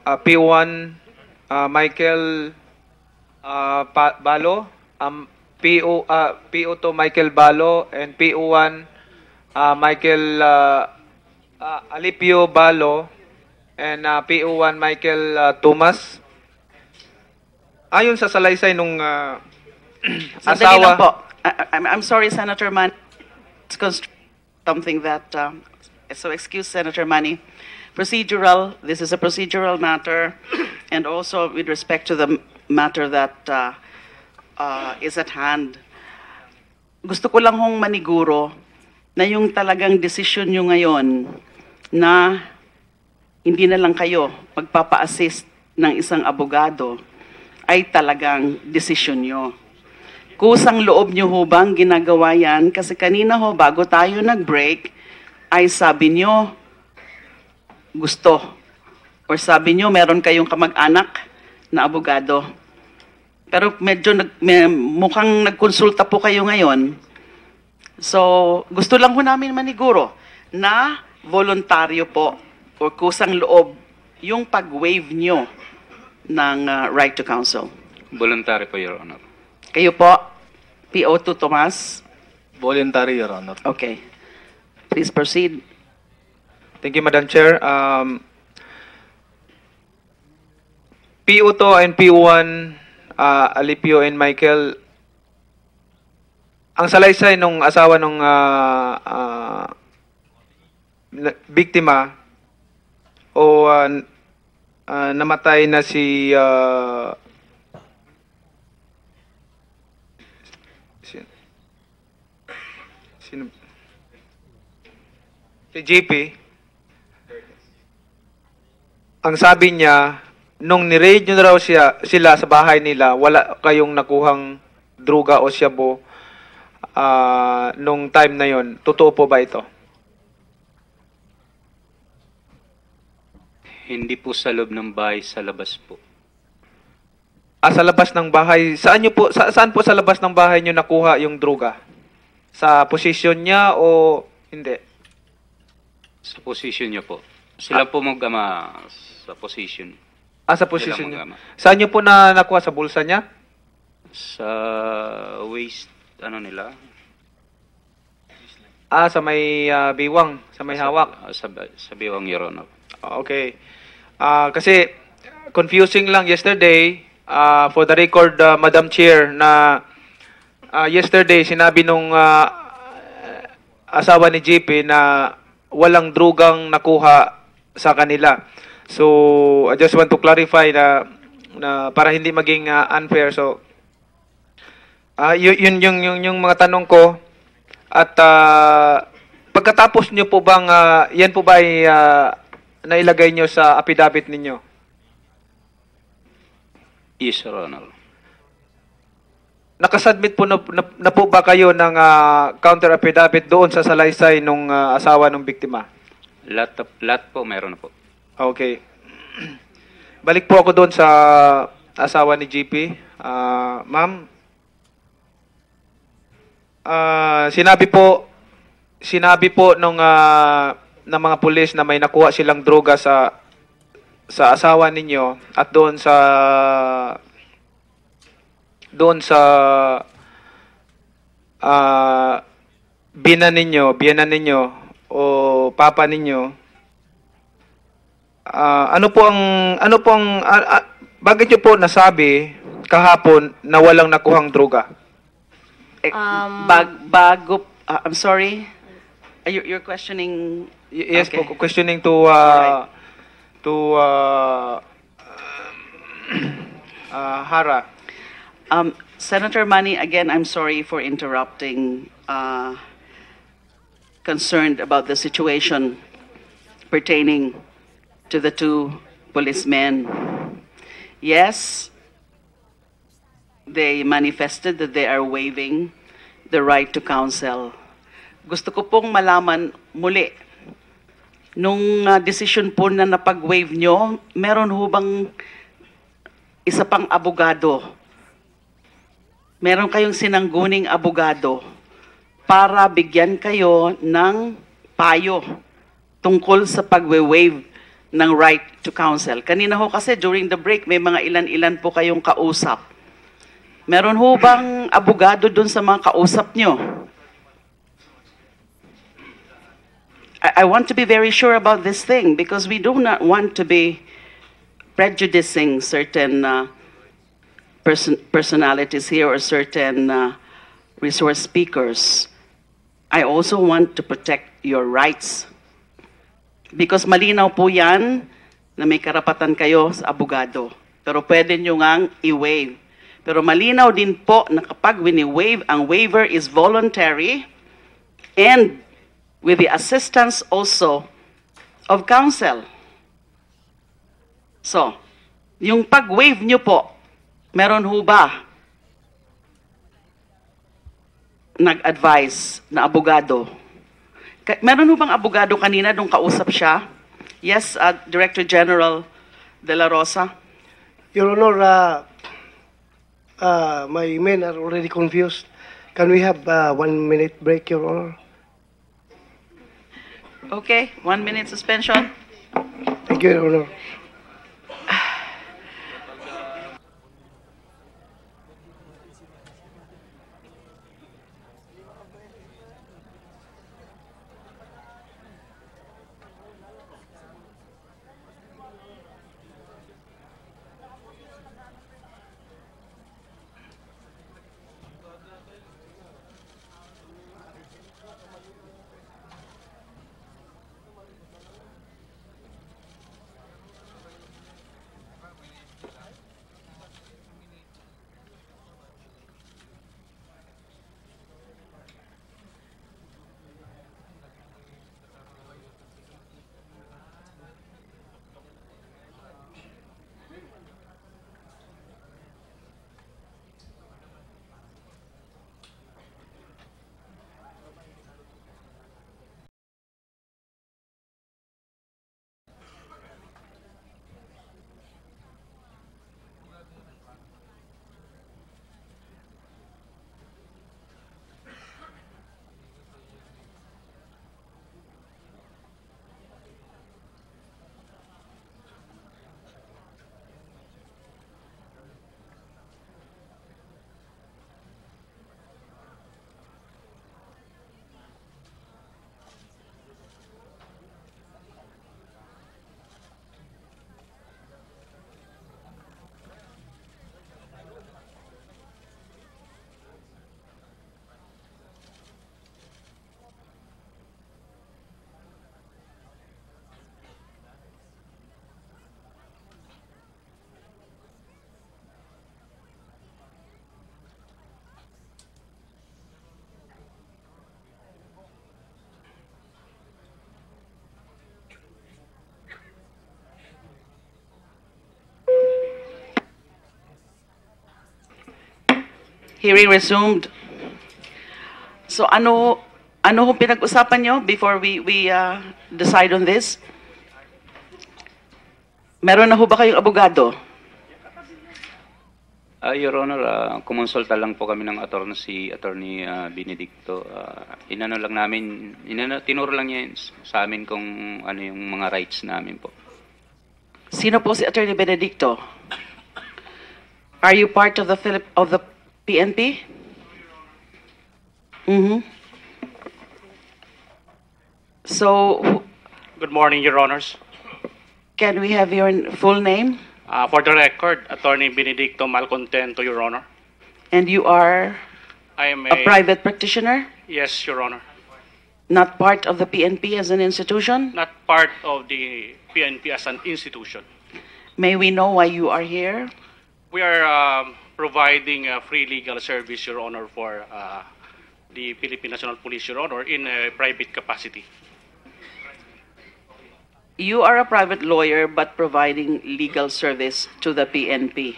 P1 Michael Balo, PO2 Michael Balo, and PO1 Michael Alipio Balo, and PO1 Michael Tumas. Ayon sa salaysay nung Sandali lang asawa, po. I'm sorry, Senator Manny. It's something that, so excuse Senator Manny. Procedural, this is a procedural matter, and also with respect to the matter that is at hand. Gusto ko lang hong maniguro na yung talagang desisyon nyo ngayon na hindi na lang kayo magpapa-assist ng isang abogado ay talagang desisyon nyo. Kusang loob nyo ho bang ginagawa yan? Kasi kanina ho, bago tayo nag-break, ay sabi nyo, gusto. Or sabi nyo, meron kayong kamag-anak na abogado. Pero medyo mukhang nagkonsulta po kayo ngayon. So, gusto lang ho namin maniguro na voluntaryo po o kusang loob yung pag-waive nyo ng right to counsel. Voluntary po, Your Honor. Kayo po, PO2 Tomas. Voluntary, Your Honor. Okay. Please proceed. thank you, Madam Chair. PO2 and PO1 Alipio and Michael, ang salaysay nung asawa nung biktima o namatay na si sino? Si JP. Ang sabi niya, nung ni-raid nyo raw sila sa bahay nila, wala kayong nakuhang druga o shabu nung time na yon. Totoo po ba ito? Hindi po sa loob ng bahay, sa labas po. Sa labas ng bahay. Saan po sa labas ng bahay nyo nakuha yung druga? Sa posisyon niya o hindi? Sa position niya po. Sila po mag-ama sa position. Sa posisyon Sila niya. mag-ama. Saan nyo po na nakuha? Sa bulsa niya? Sa waist, ano nila? Sa may biwang, sa may hawak. Sa biwang, Your Honor. Okay. Kasi confusing lang yesterday, for the record, Madam Chair, na yesterday sinabi nung asawa ni JP na walang drugang nakuha sa kanila. So, I just want to clarify na para hindi maging unfair. So, yun yung mga tanong ko. At pagkatapos nyo po bang, yan po ba ay nailagay nyo sa affidavit ninyo? Yes, Your Honor. Nakasubmit po na po ba kayo ng counter affidavit doon sa salaysay nung asawa ng biktima? Lahat po, meron na po. Okay. Balik po ako doon sa asawa ni GP. Ma'am, sinabi po nung ng mga pulis na may nakuha silang droga sa asawa ninyo at doon sa biyenan ninyo o papa ninyo. Bakit niyo po nasabi kahapon na walang nakuhang droga? I'm sorry. You're questioning. Yes Okay. po, questioning to Alright. Hara. Senator Manny, again, I'm sorry for interrupting. Concerned about the situation pertaining to the two policemen. Yes, they manifested that they are waiving the right to counsel. Gusto ko pong malaman muli, nung decision po na napag-waive nyo, meron ho bang isa pang abogado? Meron kayong sinangguning abogado para bigyan kayo ng payo tungkol sa pag-waive ng right to counsel. Kanina ho kasi during the break, may mga ilan-ilan po kayong kausap. Meron ho bang abogado dun sa mga kausap nyo? I want to be very sure about this thing because we do not want to be prejudicing certain personalities here or certain resource speakers. I also want to protect your rights. Because malinaw po yan na may karapatan kayo sa abogado. Pero pwede nyo ngang i-waive. Pero malinaw din po na kapag wini-waive, ang waiver is voluntary and with the assistance also of counsel. So, yung pag-waive nyo po, meron ho ba nag-advise na abogado? Meron ho bang abogado kanina nung kausap siya? Yes, Director General De La Rosa. Your Honor, my men are already confused. Can we have 1 minute break, Your Honor? Okay, 1 minute suspension. Thank you, Your Honor. Hearing resumed. So ano ho pinag-usapan nyo before we decide on this? Meron na ho ba kayong abogado? Your Honor, kumonsulta lang po kami ng Attorney Benedicto. Inano lang namin, tinuro lang niya sa amin kung ano yung mga rights namin po. Sino po si Attorney Benedicto? Are you part of the PNP? Mm-hmm. So, Good morning, Your Honors. can we have your full name? For the record, Attorney Benedicto Malcontento, Your Honor. And you are I am a private practitioner? Yes, Your Honor. Not part of the PNP as an institution? Not part of the PNP as an institution. May we know why you are here? We are providing free legal service, Your Honor, for the Philippine National Police, Your Honor, in a private capacity. You are a private lawyer but providing legal service to the PNP.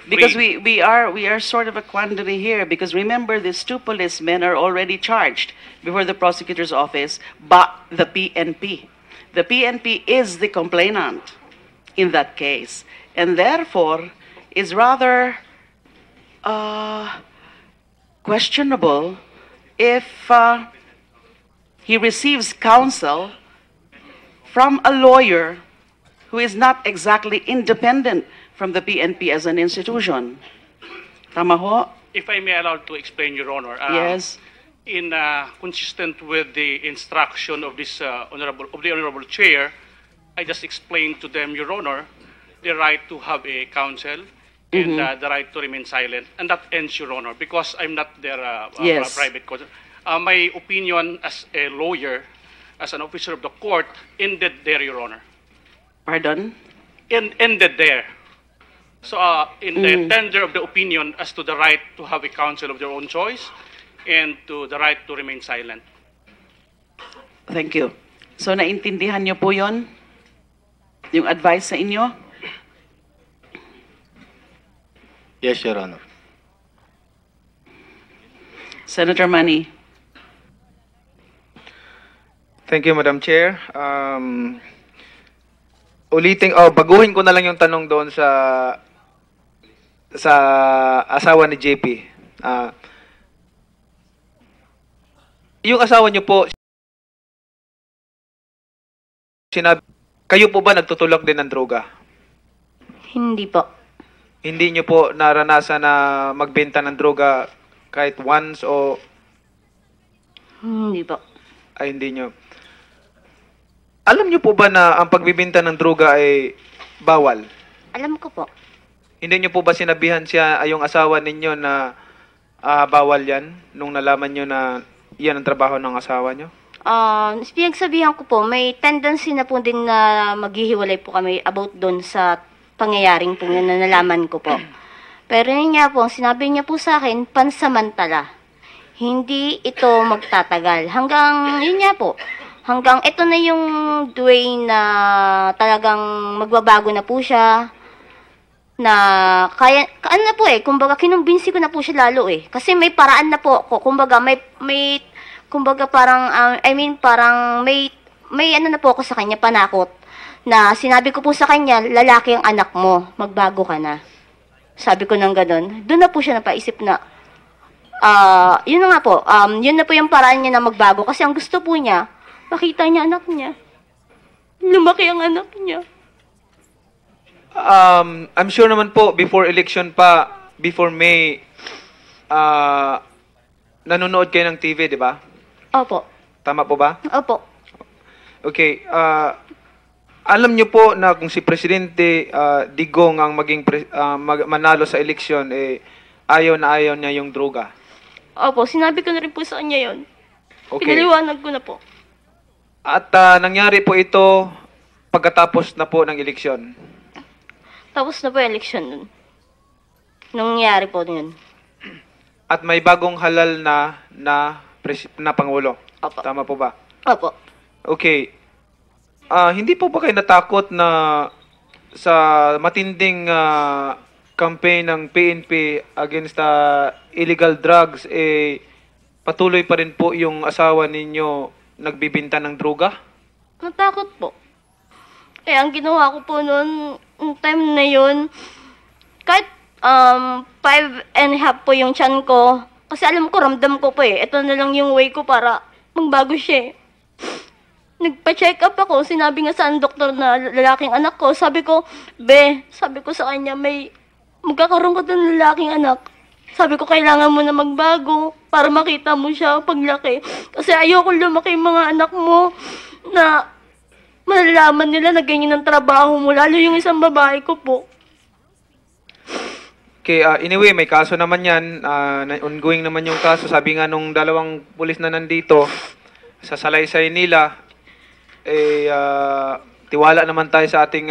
Because we are sort of a quandary here because remember these two policemen are already charged before the prosecutor's office by the PNP. The PNP is the complainant in that case and therefore is rather questionable if he receives counsel from a lawyer who is not exactly independent from the PNP as an institution. Tama ho? If I may allow to explain, Your Honor. Yes. Consistent with the instruction of this honorable chair, I just explained to them, Your Honor, the right to have a counsel and the right to remain silent, and that ends, Your Honor, because I'm not their Yes. private counsel. My opinion as a lawyer, as an officer of the court, ended there, Your Honor. Pardon? Ended there. So in the tender of the opinion as to the right to have a counsel of their own choice and to the right to remain silent. Thank you. So naintindihan niyo po yon? Yung advice sa inyo? Yes, Your Honor. Senator Manny. Thank you, Madam Chair. Baguhin ko na lang yung tanong doon sa asawa ni JP. Yung asawa niyo po, kayo po ba nagtutulak din ng droga? Hindi po. Hindi niyo po naranasan na magbenta ng droga kahit once o Hindi po. ay hindi niyo? Alam niyo po ba na ang pagbibenta ng droga ay bawal? Alam ko po. Hindi niyo po ba sinabihan siya ay yung asawa ninyo na bawal yan nung nalaman niyo na yan ang trabaho ng asawa niyo? Pinagsabihan ko po, may tendency na po din na maghihiwalay po kami about doon sa pangyayaring po yun na nalaman ko po. Pero yun nga po, sinabi niya po sa akin, pansamantala. Hindi ito magtatagal. Hanggang, yun nga po, hanggang ito na yung way na talagang magbabago na po siya. Na kaya ano na po kumbaga kinumbinsi ko na po siya lalo kasi may paraan na po ako, kumbaga may kumbaga parang parang may ano na po ako sa kanya, panakot na sinabi ko po sa kanya, lalaki ang anak mo, magbago ka na. Sabi ko nang gano'n. Doon na po siya napaisip na yun na nga po, yun na po yung paraan niya na magbago kasi ang gusto po niya, makita niya anak niya, lumaki ang anak niya. I'm sure naman po, before election pa, before May, nanonood kayo ng TV, di ba? Opo. Tama po ba? Opo. Okay. Alam niyo po na kung si Presidente Digong ang maging manalo sa eleksyon, ayaw na ayaw niya yung droga. Opo, sinabi ko na rin po sa kanya yun. Okay. Pinaliwanag ko na po. At nangyari po ito pagkatapos na po ng eleksyon. Tapos na po yung election nun. Nangyari po yun. At may bagong halal na Pangulo. Opo. Tama po ba? Opo. Okay. Hindi po ba kayo natakot na sa matinding campaign ng PNP against illegal drugs, patuloy pa rin po yung asawa ninyo nagbibinta ng droga? Natakot po. Ang ginawa ko po noon, yung time na yun, kahit 5.5 po yung tiyan ko, kasi alam ko, ramdam ko po ito na lang yung way ko para magbago siya Nagpa-check up ako, sinabi nga sa doktor na lalaking anak ko, sabi ko, sabi ko sa kanya, magkakaroon ko ng lalaking anak. Sabi ko, kailangan mo na magbago para makita mo siya paglaki. Kasi ayoko lumaki yung mga anak mo na malalaman nila na ganyan ang trabaho mo, lalo yung isang babae ko po. Okay, anyway, may kaso naman yan. Ongoing naman yung kaso. Sabi nga nung dalawang pulis na nandito, sa salaysay nila, tiwala naman tayo sa ating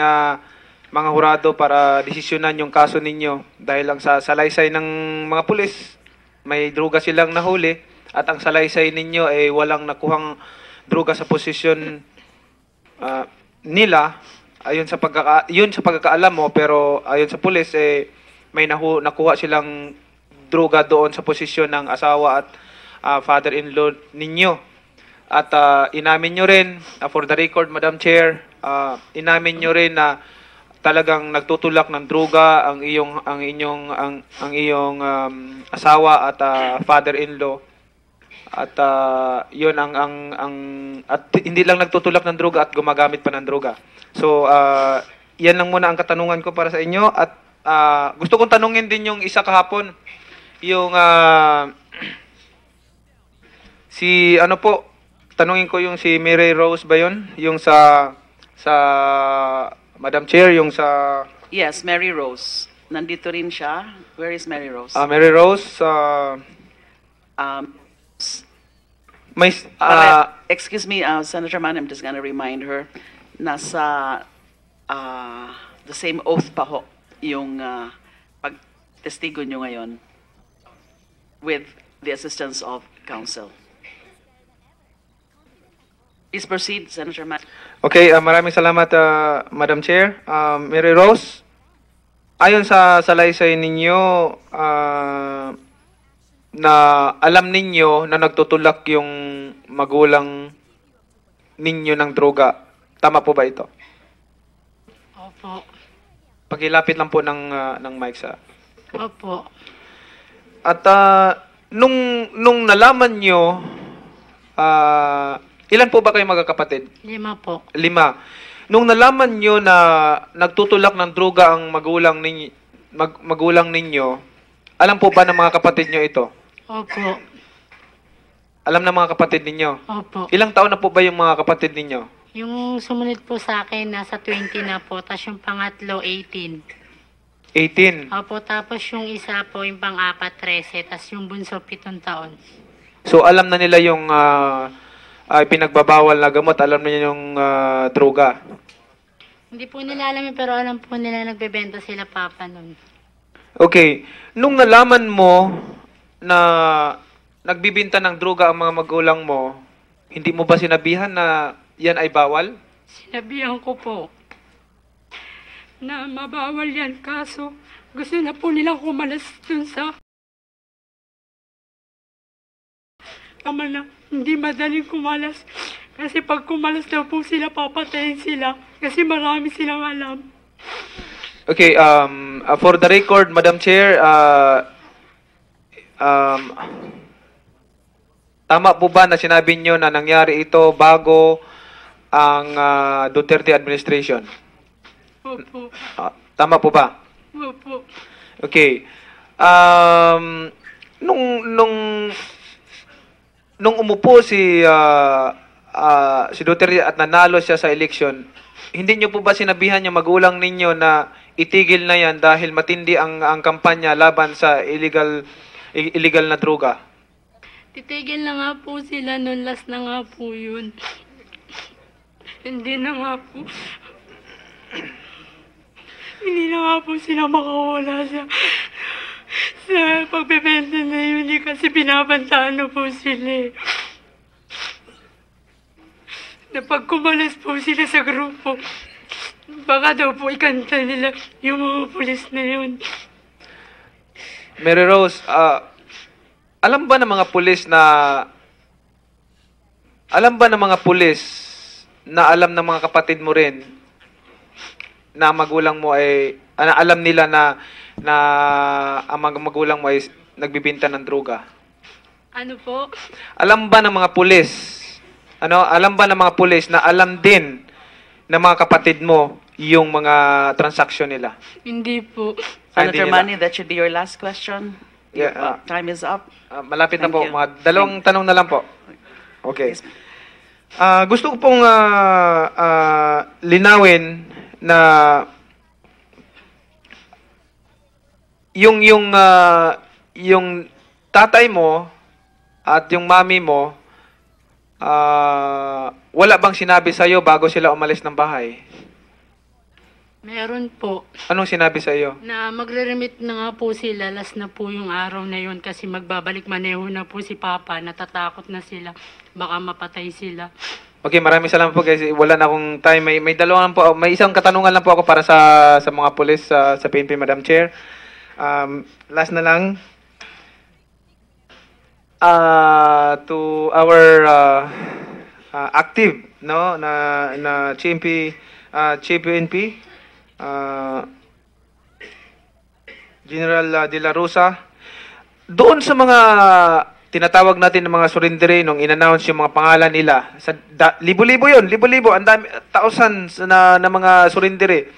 mga hurado para desisyonan yung kaso ninyo. Dahil lang sa salaysay ng mga pulis, may droga silang nahuli, at ang salaysay ninyo ay walang nakuhang droga sa posisyon nila, ayon sa pagkakaalam mo, pero ayon sa pulis, may nakuha silang droga doon sa posisyon ng asawa at father-in-law ninyo. At inamin nyo rin, for the record, Madam Chair, inamin nyo rin na talagang nagtutulak ng droga ang iyong asawa at father-in-law. At yun at hindi lang nagtutulak ng droga at gumagamit pa ng droga. So yan lang muna ang katanungan ko para sa inyo at gusto kong tanungin din yung isa kahapon, yung si ano po, tanungin ko yung si Mary Rose ba yun? Yung sa Madam Chair, yung sa Yes, Mary Rose. Nandito rin siya. Where is Mary Rose? Mary Rose may Excuse me, Senator Mann, I'm just gonna remind her, nasa the same oath pa ho yung pagtestigo nyo ngayon with the assistance of counsel. Please proceed, Senator Mann. Okay, maraming salamat, Madam Chair. Mary Rose, ayon sa salaysay ninyo, na alam ninyo na nagtutulak yung magulang ninyo ng droga. Tama po ba ito? Opo. Pakilapit lang po ng mic sa... Opo. At nung nalaman nyo, ilan po ba kayo magkakapatid? 5 po. 5. Nung nalaman nyo na nagtutulak ng droga ang magulang ninyo, alam po ba ng mga kapatid nyo ito? Opo. Alam ng mga kapatid ninyo? Opo. Ilang taon na po ba yung mga kapatid ninyo? Yung sumunod po sa akin, nasa 20 na po. Tapos yung pangatlo, 18. 18. Opo, tapos yung isa po, yung pang-apat, 13. Tapos yung bunso, 7 taon. So alam na nila yung pinagbabawal na gamot, alam na nila yung droga. Hindi po nila alam yun, pero alam po nila nagbebenta sila papa nun. Okay. Nung nalaman mo na nagbibinta ng droga ang mga magulang mo, hindi mo ba sinabihan na yan ay bawal? Sinabihan ko po na mabawal yan, kaso gusto na po nilang kumalas dun sa kama na hindi madaling kumalas. Kasi pag kumalas daw po sila, papatayin sila. Kasi marami silang alam. Okay, for the record, Madam Chair, tama po ba na sinabi nyo na nangyari ito bago ang Duterte administration? Opo. Tama po ba? Opo. Okay. Nung umupo si Duterte at nanalo siya sa election, hindi nyo po ba sinabihan yung magulang ninyo na itigil na yan dahil matindi ang kampanya laban sa illegal na droga? Titigil na nga po sila nun, last na nga po yun. Hindi na nga po. Hindi na nga po sila makawala sa pagbebenta na yun kasi binabantaan na po sila. Na pag kumalas po sila sa grupo, baka daw po ikanta nila yung mga pulis na yun. Mary Rose, alam ba ng mga pulis na alam ng mga kapatid mo rin na magulang mo ay alam nila na ang mga magulang mo ay nagbibinta ng droga? Ano po? Alam ba ng mga pulis na alam din ng mga kapatid mo yung mga transaksyon nila? Hindi po. Senator Manny, that should be your last question. Yeah, Time is up. malapit na Thank po. you. Mga dalawang tanong na lang po. Okay. Yes. Gusto ko pong linawin na yung tatay mo at yung mami mo wala bang sinabi sa iyo bago sila umalis ng bahay? Meron po. Anong sinabi sa iyo? Na magre-remit na nga po sila. Last na po yung araw na yun kasi magbabalik maneho na po si Papa. Natatakot na sila. Baka mapatay sila. Okay, maraming salamat po guys. Wala na akong time. May dalawang po. May isang katanungan lang po ako para sa mga pulis sa PNP, Madam Chair. Last na lang. To our active na Chief PNP General De La Rosa, doon sa mga tinatawag natin ng mga surrendere nung in-announce yung mga pangalan nila. Libo-libo yun, libo-libo, ang dami, thousands na mga surrendere.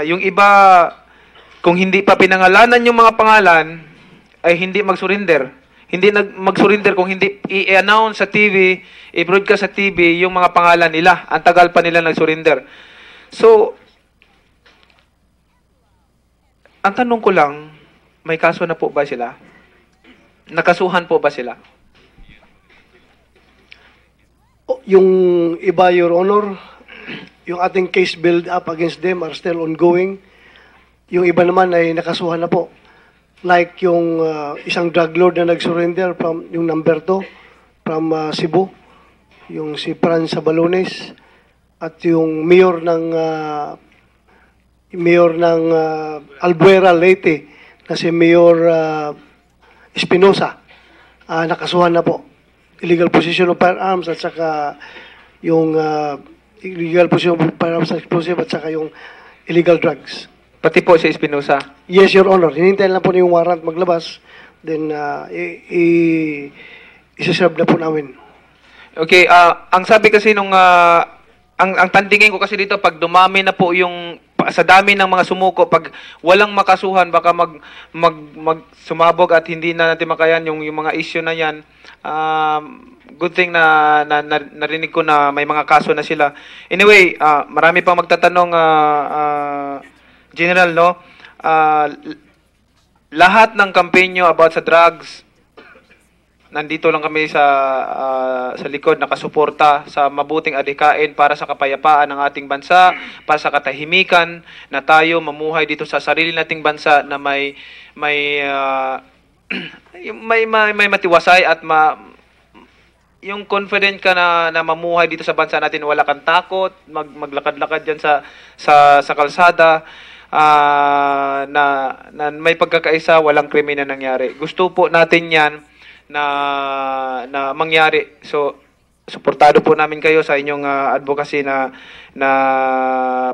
Yung iba, kung hindi pa pinangalanan yung mga pangalan, ay hindi mag-surrender. Hindi mag-surrender kung hindi i-announce sa TV, i-broadcast sa TV yung mga pangalan nila. Ang tagal pa nila nag-surrender. So, ang tanong ko lang, may kaso na po ba sila? Nakasuhan po ba sila? Yung iba, Your Honor, yung ating case build up against them are still ongoing. Yung iba naman ay nakasuhan na po. Like yung isang drug lord na nag-surrender from yung number 2 from Cebu, yung si Franz Sabalones, at yung mayor ng Albuera, Leyte, na si Mayor Espinosa, nakasuhan na po. Illegal possession of firearms at saka yung illegal possession of firearms and explosive at saka yung illegal drugs. Pati po si Espinosa. Yes, Your Honor. Hinintay lang po yung warrant maglabas. Then, isa-serve na po namin. Okay, ang sabi kasi nung ang tandingin ko kasi dito pag dumami na po yung sa dami ng mga sumuko, pag walang makasuhan baka mag sumabog at hindi na natin makayan yung mga issue na yan. Good thing na narinig ko na may mga kaso na sila. Anyway, marami pang magtatanong General, no? Lahat ng kampanyo about sa drugs, nandito lang kami sa likod, nakasuporta sa mabuting adhikain para sa kapayapaan ng ating bansa, para sa katahimikan, na tayo mamuhay dito sa sarili nating bansa na may matiwasay at yung confident ka na mamuhay dito sa bansa natin, wala kang takot, maglakad-lakad diyan sa kalsada, na may pagkakaisa, walang krimen na nangyari. Gusto po natin 'yan na mangyari. So, suportado po namin kayo sa inyong advocacy na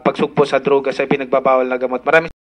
pagsugpo sa droga sa pinagbabawal na gamot. Maraming